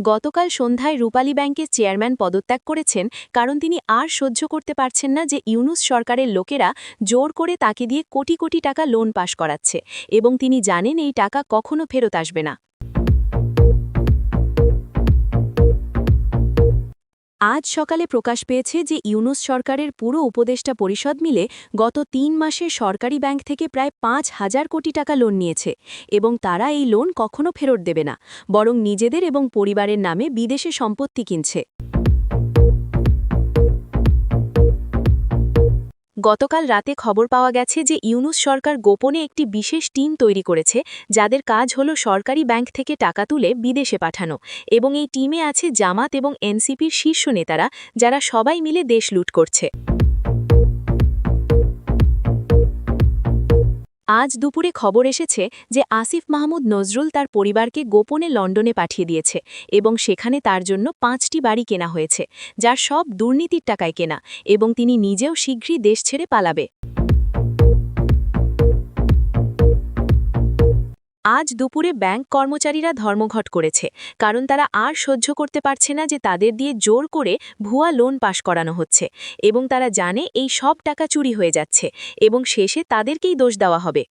গতকাল সন্ধ্যায় রূপালী ব্যাংকের চেয়ারম্যান পদত্যাগ করেছেন কারণ তিনি আর সহ্য করতে পারছেন না যে ইউনূস সরকারের লোকেরা জোর করে তাকে দিয়ে কোটি কোটি টাকা লোন পাস করাচ্ছে এবং তিনি জানেন এই টাকা কখনো ফেরত আসবে না। আজ সকালে প্রকাশ পেয়েছে যে ইউনূস সরকারের পুরো উপদেষ্টা পরিষদ মিলে গত ৩ মাসে সরকারি ব্যাংক থেকে প্রায় ৫,০০০ কোটি টাকা লোন নিয়েছে এবং তারা এই লোন কখনো ফেরত দেবে না, বরং নিজেদের এবং পরিবারের নামে বিদেশে সম্পত্তি কিনছে। গতকাল রাতে খবর পাওয়া গেছে যে ইউনূস সরকার গোপনে একটি বিশেষ টিম তৈরি করেছে যাদের কাজ হল সরকারি ব্যাংক থেকে টাকা তুলে বিদেশে পাঠানো, এবং এই টিমে আছে জামাত এবং এনসিপির শীর্ষ নেতারা যারা সবাই মিলে দেশ লুট করছে। আজ দুপুরে খবর এসেছে যে আসিফ মাহমুদ নজরুল তার পরিবারকে গোপনে লন্ডনে পাঠিয়ে দিয়েছে এবং সেখানে তার জন্য ৫টি বাড়ি কেনা হয়েছে, যার সব দুর্নীতির টাকায় কেনা, এবং তিনি নিজেও শীঘ্রই দেশ ছেড়ে পালাবে। আজ দুপুরে ব্যাংক কর্মচারীরা ধর্মঘট করেছে কারণ তারা আর সহ্য করতে পারছে না যে তাদের দিয়ে জোর করে ভুয়া লোন পাশ করানো হচ্ছে এবং তারা জানে এই সব টাকা চুরি হয়ে যাচ্ছে এবং শেষে তাদেরকেই দোষ দেওয়া হবে।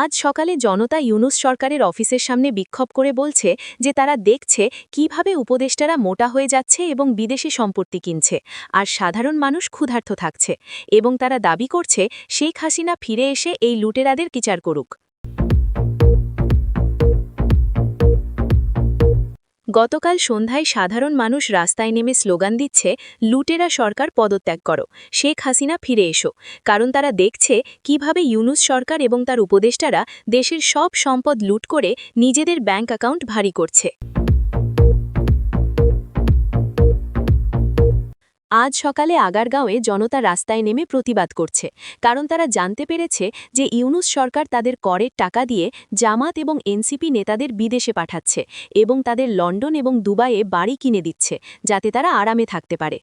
আজ সকালে জনতা ইউনূস সরকারের অফিসের সামনে বিক্ষোভ করে বলছে যে তারা দেখছে কিভাবে উপদেষ্টারা মোটা হয়ে যাচ্ছে এবং বিদেশি সম্পত্তি কিনছে, আর সাধারণ মানুষ ক্ষুধার্ত থাকছে, এবং তারা দাবি করছে শেখ হাসিনা ফিরে এসে এই লুটেরাদের বিচার করুক। গতকাল সন্ধ্যায় সাধারণ মানুষ রাস্তায় নেমে স্লোগান দিচ্ছে, লুটেরা সরকার পদত্যাগ করো, শেখ হাসিনা ফিরে এসো, কারণ তারা দেখছে কিভাবে ইউনূস সরকার এবং তার উপদেষ্টারা দেশের সব সম্পদ লুট করে নিজেদের ব্যাংক অ্যাকাউন্ট ভারী করছে। আজ সকালে আগারগাঁওয়ে জনতা রাস্তায় নেমে প্রতিবাদ করছে কারণ তারা জানতে পেরেছে যে ইউনূস সরকার তাদের করের টাকা দিয়ে জামাত এবং এনসিপি নেতাদের বিদেশে পাঠাচ্ছে এবং তাদের লন্ডন এবং দুবাইয়ে বাড়ি কিনে দিচ্ছে যাতে তারা আরামে থাকতে পারে।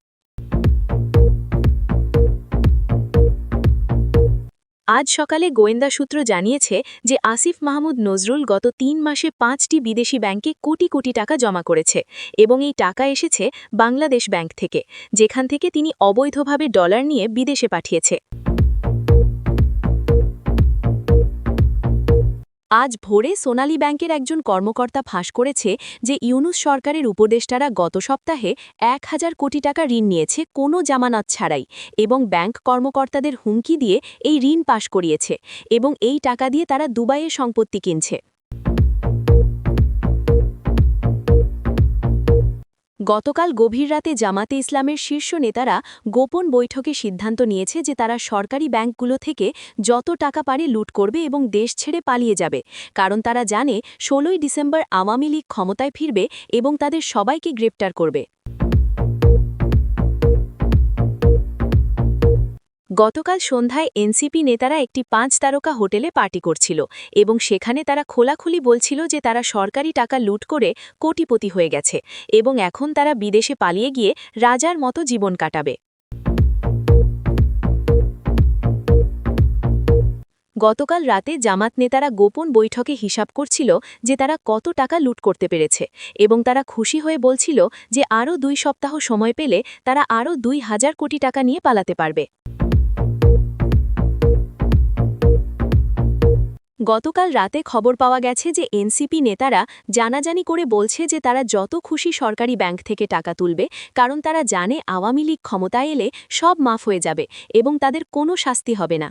আজ সকালে গোয়েন্দা সূত্র জানিয়েছে যে আসিফ মাহমুদ নজরুল গত ৩ মাসে ৫টি বিদেশি ব্যাংকে কোটি কোটি টাকা জমা করেছে এবং এই টাকা এসেছে বাংলাদেশ ব্যাংক থেকে, যেখান থেকে তিনি অবৈধভাবে ডলার নিয়ে বিদেশে পাঠিয়েছে। আজ ভোরে সোনালী ব্যাংকের একজন কর্মকর্তা ফাঁস করেছে যে ইউনূস সরকারের উপদেষ্টারা গত সপ্তাহে ১,০০০ কোটি টাকা ঋণ নিয়েছে কোনো জামানত ছাড়াই এবং ব্যাংক কর্মকর্তাদের হুমকি দিয়ে এই ঋণ পাশ করিয়েছে এবং এই টাকা দিয়ে তারা দুবাইয়ে সম্পত্তি কিনছে। গতকাল গভীর রাতে জামাতে ইসলামের শীর্ষ নেতারা গোপন বৈঠকে সিদ্ধান্ত নিয়েছে যে তারা সরকারি ব্যাংকগুলো থেকে যত টাকা পারে লুট করবে এবং দেশ ছেড়ে পালিয়ে যাবে, কারণ তারা জানে ১৬ই ডিসেম্বর আওয়ামী লীগ ক্ষমতায় ফিরবে এবং তাদের সবাইকে গ্রেপ্তার করবে। গতকাল সন্ধ্যায় এনসিপি নেতারা একটি ৫ তারকা হোটেলে পার্টি করছিল এবং সেখানে তারা খোলাখুলি বলছিল যে তারা সরকারি টাকা লুট করে কোটিপতি হয়ে গেছে এবং এখন তারা বিদেশে পালিয়ে গিয়ে রাজার মতো জীবন কাটাবে। গতকাল রাতে জামাত নেতারা গোপন বৈঠকে হিসাব করছিল যে তারা কত টাকা লুট করতে পেরেছে এবং তারা খুশি হয়ে বলছিল যে আরও ২ সপ্তাহ সময় পেলে তারা আরও ২,০০০ কোটি টাকা নিয়ে পালাতে পারবে। গতকাল রাতে খবর পাওয়া গেছে যে এনসিপি নেতারা জানাজানি করে বলছে যে তারা যত খুশি সরকারি ব্যাংক থেকে টাকা তুলবে, কারণ তারা জানে আওয়ামী লীগ ক্ষমতায় এলে সব মাফ হয়ে যাবে এবং তাদের কোনো শাস্তি হবে না।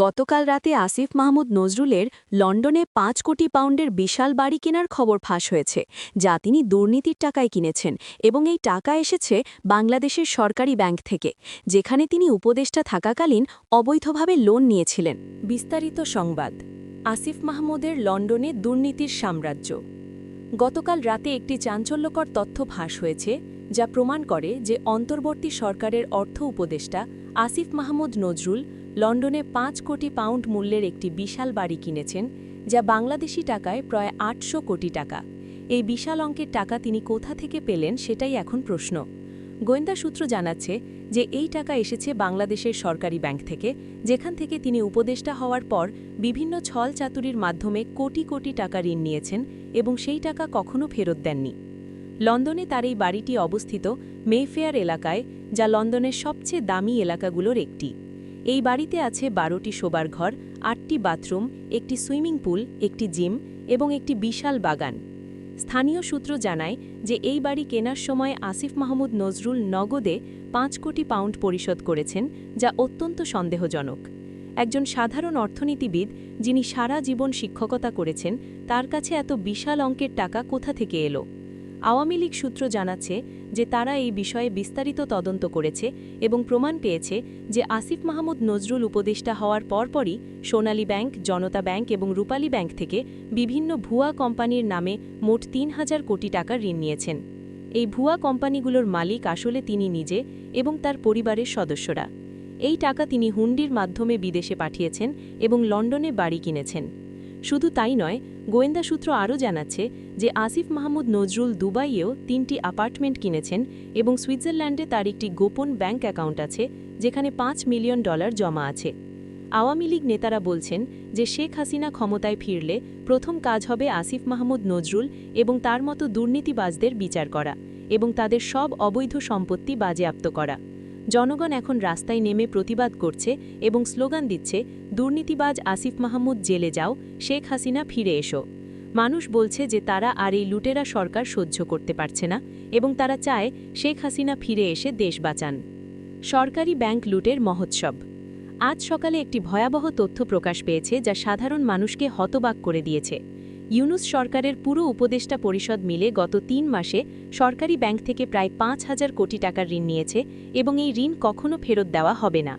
গতকাল রাতে আসিফ মাহমুদ নজরুলের লন্ডনে ৫ কোটি পাউন্ডের বিশাল বাড়ি কেনার খবর ফাঁস হয়েছে, যা তিনি দুর্নীতির টাকায় কিনেছেন এবং এই টাকা এসেছে বাংলাদেশের সরকারি ব্যাংক থেকে, যেখানে তিনি উপদেষ্টা থাকাকালীন অবৈধভাবে লোন নিয়েছিলেন। বিস্তারিত সংবাদ। আসিফ মাহমুদের লন্ডনে দুর্নীতির সাম্রাজ্য। গতকাল রাতে একটি চাঞ্চল্যকর তথ্য ফাঁস হয়েছে যা প্রমাণ করে যে অন্তর্বর্তী সরকারের অর্থ উপদেষ্টা আসিফ মাহমুদ নজরুল লন্ডনে ৫ কোটি পাউন্ড মূল্যের একটি বিশাল বাড়ি কিনেছেন, যা বাংলাদেশি টাকায় প্রায় ৮০০ কোটি টাকা। এই বিশাল অঙ্কের টাকা তিনি কোথা থেকে পেলেন সেটাই এখন প্রশ্ন। গোয়েন্দা সূত্র জানাচ্ছে যে এই টাকা এসেছে বাংলাদেশের সরকারি ব্যাংক থেকে, যেখান থেকে তিনি উপদেষ্টা হওয়ার পর বিভিন্ন ছল চাতুরির মাধ্যমে কোটি কোটি টাকা ঋণ নিয়েছেন এবং সেই টাকা কখনো ফেরত দেননি। লন্ডনে তার এই বাড়িটি অবস্থিত মেফেয়ার এলাকায়, যা লন্ডনের সবচেয়ে দামি এলাকাগুলোর একটি। এই বাড়িতে আছে 12টি শোবার ঘর, 8টি বাথরুম, একটি সুইমিং পুল, একটি জিম এবং একটি বিশাল বাগান। স্থানীয় সূত্র জানায় যে এই বাড়ি কেনার সময় আসিফ মাহমুদ নজরুল নগদে 5 কোটি পাউন্ড পরিশোধ করেছেন, যা অত্যন্ত সন্দেহজনক। একজন সাধারণ অর্থনীতিবিদ যিনি সারা জীবন শিক্ষকতা করেছেন, তার কাছে এত বিশাল অঙ্কের টাকা কোথা থেকে এলো? আওয়ামী লীগ সূত্র জানাচ্ছে যে তারা এই বিষয়ে বিস্তারিত তদন্ত করেছে এবং প্রমাণ পেয়েছে যে আসিফ মাহমুদ নজরুল উপদেষ্টা হওয়ার পরপরই সোনালী ব্যাংক, জনতা ব্যাংক এবং রূপালী ব্যাংক থেকে বিভিন্ন ভুয়া কোম্পানির নামে মোট 3,000 কোটি টাকা ঋণ নিয়েছেন। এই ভুয়া কোম্পানিগুলোর মালিক আসলে তিনি নিজে এবং তার পরিবারের সদস্যরা। এই টাকা তিনি হুন্ডির মাধ্যমে বিদেশে পাঠিয়েছেন এবং লন্ডনে বাড়ি কিনেছেন। শুধু তাই নয়, গোয়েন্দা সূত্র আরও জানাচ্ছে যে আসিফ মাহমুদ নজরুল দুবাইয়েও 3টি অ্যাপার্টমেন্ট কিনেছেন এবং সুইজারল্যান্ডে তার একটি গোপন ব্যাংক অ্যাকাউন্ট আছে, যেখানে $5 মিলিয়ন জমা আছে। আওয়ামী লীগ নেতারা বলছেন যে শেখ হাসিনা ক্ষমতায় ফিরলে প্রথম কাজ হবে আসিফ মাহমুদ নজরুল এবং তার মতো দুর্নীতিবাজদের বিচার করা এবং তাদের সব অবৈধ সম্পত্তি বাজেয়াপ্ত করা। জনগণ এখন রাস্তায় নেমে প্রতিবাদ করছে এবং স্লোগান দিচ্ছে, দুর্নীতিবাজ আসিফ মাহমুদ জেলে যাও, শেখ হাসিনা ফিরে এসো। মানুষ বলছে যে তারা আর এই লুটেরা সরকার সহ্য করতে পারছে না এবং তারা চায় শেখ হাসিনা ফিরে এসে দেশ বাঁচান। সরকারি ব্যাংক লুটের মহোৎসব। আজ সকালে একটি ভয়াবহ তথ্য প্রকাশ পেয়েছে যা সাধারণ মানুষকে হতবাক করে দিয়েছে। ইউনূস সরকারের পুরো উপদেষ্টা পরিষদ মিলে গত 3 মাসে সরকারি ব্যাংক থেকে প্রায় 5,000 কোটি টাকার ঋণ নিয়েছে এবং এই ঋণ কখনো ফেরত দেওয়া হবে না।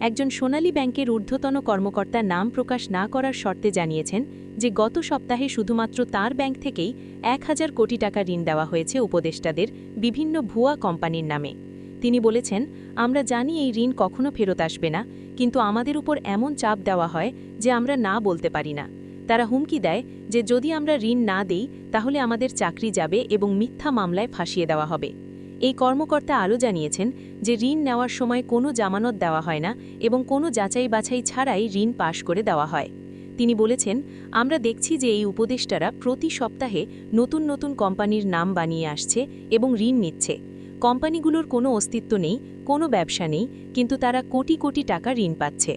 একজন সোনালী ব্যাংকের ঊর্ধ্বতন কর্মকর্তা নাম প্রকাশ না করার শর্তে জানিয়েছেন যে গত সপ্তাহে শুধুমাত্র তার ব্যাংক থেকেই 1,000 কোটি টাকা ঋণ দেওয়া হয়েছে উপদেষ্টাদের বিভিন্ন ভুয়া কোম্পানির নামে। তিনি বলেছেন, আমরা জানি এই ঋণ কখনো ফেরত আসবে না, কিন্তু আমাদের উপর এমন চাপ দেওয়া হয় যে আমরা না বলতে পারি না। তারা হুমকি দেয় যে যদি আমরা ঋণ না দেই তাহলে আমাদের চাকরি যাবে এবং মিথ্যা মামলায় ফাঁসিয়ে দেওয়া হবে। এই কর্মকর্তা আরও জানিয়েছেন যে ঋণ নেওয়ার সময় কোনো জামানত দেওয়া হয় না এবং কোনো যাচাই বাছাই ছাড়াই ঋণ পাশ করে দেওয়া হয়। তিনি বলেছেন, আমরা দেখছি যে এই উপদেষ্টারা প্রতি সপ্তাহে নতুন নতুন কোম্পানির নাম বানিয়ে আসছে এবং ঋণ নিচ্ছে। কোম্পানিগুলোর কোনো অস্তিত্ব নেই, কোনো ব্যবসা নেই, কিন্তু তারা কোটি কোটি টাকা ঋণ পাচ্ছে।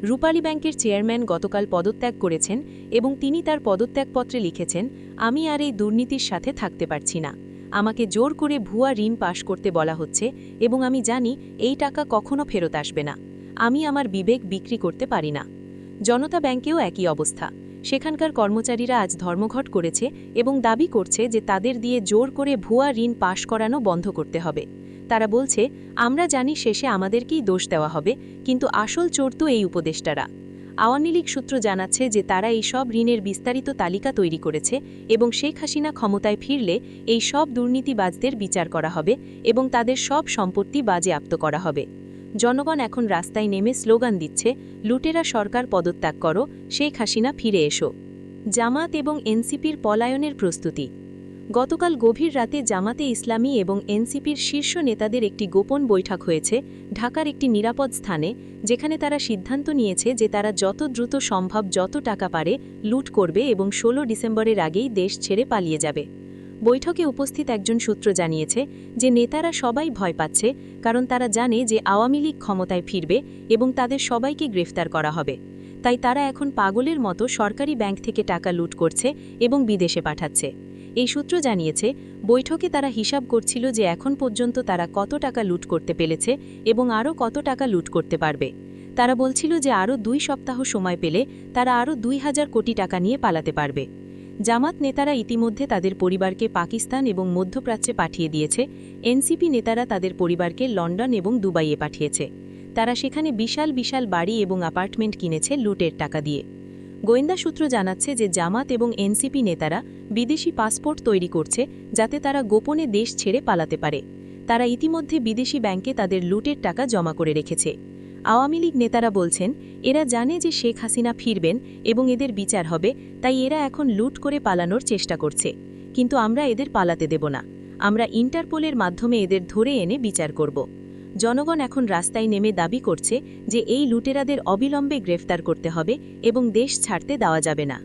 রূপালী ব্যাংকের চেয়ারম্যান গতকাল পদত্যাগ করেছেন এবং তিনি তার পদত্যাগপত্রে লিখেছেন, আমি আর এই দুর্নীতির সাথে থাকতে পারছি না। আমাকে জোর করে ভুয়া ঋণ পাশ করতে বলা হচ্ছে এবং আমি জানি এই টাকা কখনো ফেরত আসবে না। আমি আমার বিবেক বিক্রি করতে পারি না। জনতা ব্যাংকেও একই অবস্থা। সেখানকার কর্মচারীরা আজ ধর্মঘট করেছে এবং দাবি করছে যে তাদের দিয়ে জোর করে ভুয়া ঋণ পাশ করানো বন্ধ করতে হবে। তারা বলছে, আমরা জানি শেষে আমাদেরকেই দোষ দেওয়া হবে, কিন্তু আসল চোর তো এই উপদেষ্টারা। আওয়ামী লীগ সূত্র জানাচ্ছে যে তারা এই সব ঋণের বিস্তারিত তালিকা তৈরি করেছে এবং শেখ হাসিনা ক্ষমতায় ফিরলে এই সব দুর্নীতিবাজদের বিচার করা হবে এবং তাদের সব সম্পত্তি বাজেয়াপ্ত করা হবে। জনগণ এখন রাস্তায় নেমে স্লোগান দিচ্ছে, লুটেরা সরকার পদত্যাগ করো, শেখ হাসিনা ফিরে এসো। জামাত এবং এনসিপির পলায়নের প্রস্তুতি। গতকাল গভীর রাতে জামাতে ইসলামী এবং এনসিপির শীর্ষ নেতাদের একটি গোপন বৈঠক হয়েছে ঢাকার একটি নিরাপদ স্থানে, যেখানে তারা সিদ্ধান্ত নিয়েছে যে তারা যত দ্রুত সম্ভব যত টাকা পারে লুট করবে এবং 16 ডিসেম্বরের আগেই দেশ ছেড়ে পালিয়ে যাবে। বৈঠকে উপস্থিত একজন সূত্র জানিয়েছে যে নেতারা সবাই ভয় পাচ্ছে, কারণ তারা জানে যে আওয়ামী লীগ ক্ষমতায় ফিরবে এবং তাদের সবাইকে গ্রেফতার করা হবে। তাই তারা এখন পাগলের মতো সরকারি ব্যাংক থেকে টাকা লুট করছে এবং বিদেশে পাঠাচ্ছে। এই সূত্র জানিয়েছে, বৈঠকে তারা হিসাব করছিল যে এখন পর্যন্ত তারা কত টাকা লুট করতে পেরেছে এবং আরও কত টাকা লুট করতে পারবে। তারা বলছিল যে আরও 2 সপ্তাহ সময় পেলে তারা আরও 2,000 কোটি টাকা নিয়ে পালাতে পারবে। জামাত নেতারা ইতিমধ্যে তাদের পরিবারকে পাকিস্তান এবং মধ্যপ্রাচ্যে পাঠিয়ে দিয়েছে। এনসিপি নেতারা তাদের পরিবারকে লন্ডন এবং দুবাইয়ে পাঠিয়েছে। তারা সেখানে বিশাল বিশাল বাড়ি এবং অ্যাপার্টমেন্ট কিনেছে লুটের টাকা দিয়ে। গোয়েন্দা সূত্র জানাচ্ছে যে জামাত এবং এনসিপি নেতারা বিদেশি পাসপোর্ট তৈরি করছে যাতে তারা গোপনে দেশ ছেড়ে পালাতে পারে। তারা ইতিমধ্যে বিদেশি ব্যাংকে তাদের লুটের টাকা জমা করে রেখেছে। আওয়ামী লীগ নেতারা বলছেন, এরা জানে যে শেখ হাসিনা ফিরবেন এবং এদের বিচার হবে, তাই এরা এখন লুট করে পালানোর চেষ্টা করছে, কিন্তু আমরা এদের পালাতে দেব না। আমরা ইন্টারপোলের মাধ্যমে এদের ধরে এনে বিচার করব। জনগণ এখন রাস্তায় নেমে দাবি করছে যে এই লুটেরাদের অবিলম্বে গ্রেফতার করতে হবে এবং দেশ ছাড়তে দেওয়া যাবে না।